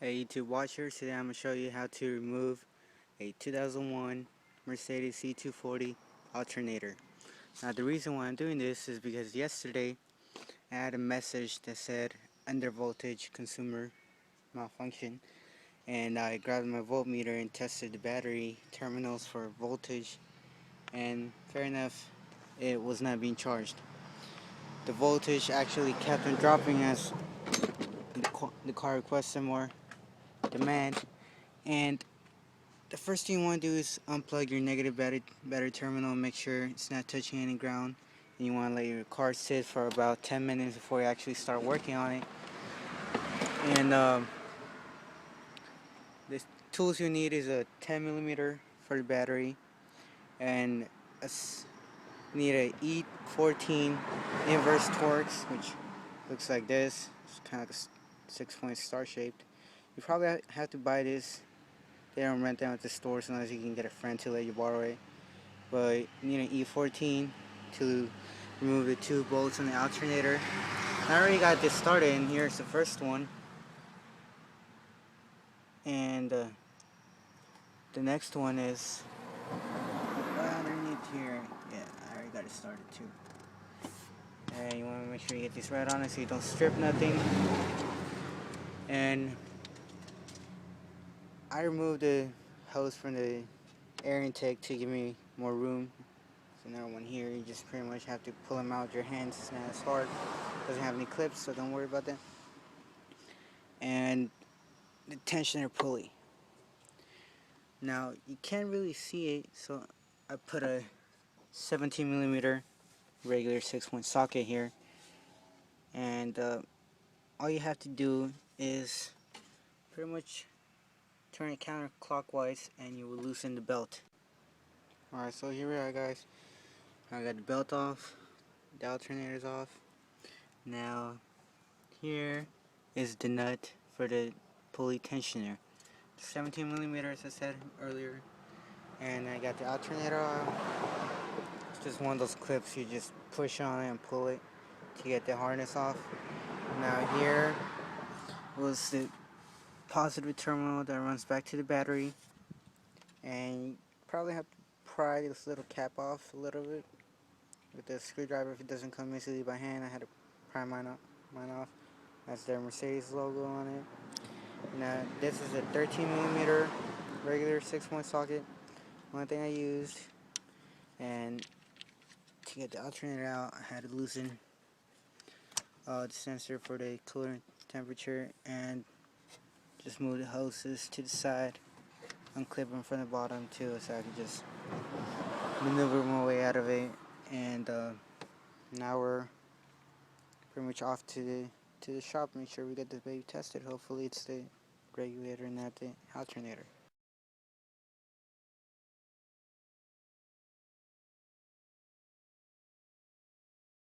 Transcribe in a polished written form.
Hey YouTube watchers, today I'm going to show you how to remove a 2001 Mercedes C240 alternator. Now the reason why I'm doing this is because yesterday I had a message that said under voltage consumer malfunction, and I grabbed my voltmeter and tested the battery terminals for voltage, and fair enough, it was not being charged. The voltage actually kept on dropping as the car requested more demand, and the first thing you want to do is unplug your negative battery terminal and make sure it's not touching any ground. And you want to let your car sit for about 10 minutes before you actually start working on it. And the tools you need is a 10mm for the battery, and you need a E14 inverse Torx, which looks like this. It's kind of like a 6-point star shaped. You probably have to buy this. They don't rent them at the stores unless you can get a friend to let you borrow it. But you need an E14 to remove the 2 bolts on the alternator. I already got this started, and here's the first one. And the next one is right underneath here. Yeah, I already got it started too. And you want to make sure you get these right on it so you don't strip nothing. And I removed the hose from the air intake to give me more room. So now one here, you just pretty much have to pull them out with your hands. It's not as hard. Doesn't have any clips, so don't worry about that. And the tensioner pulley. Now you can't really see it, so I put a 17mm regular 6-point socket here, and all you have to do is pretty much turn it counterclockwise and you will loosen the belt. Alright, so here we are, guys. I got the belt off, the alternator's off. Now here is the nut for the pulley tensioner. 17mm, as I said earlier. And I got the alternator off. It's just one of those clips you just push on it and pull it to get the harness off. Now here was the positive terminal that runs back to the battery, and you probably have to pry this little cap off a little bit with the screwdriver if it doesn't come easily by hand. I had to pry mine off. That's their Mercedes logo on it. Now this is a 13mm regular 6-point socket. One thing I used, and to get the alternator out, I had to loosen the sensor for the coolant temperature and just move the hoses to the side, unclip them from the bottom too, so I can just maneuver my way out of it. And now we're pretty much off to the shop. Make sure we get this baby tested. Hopefully it's the regulator and not the alternator.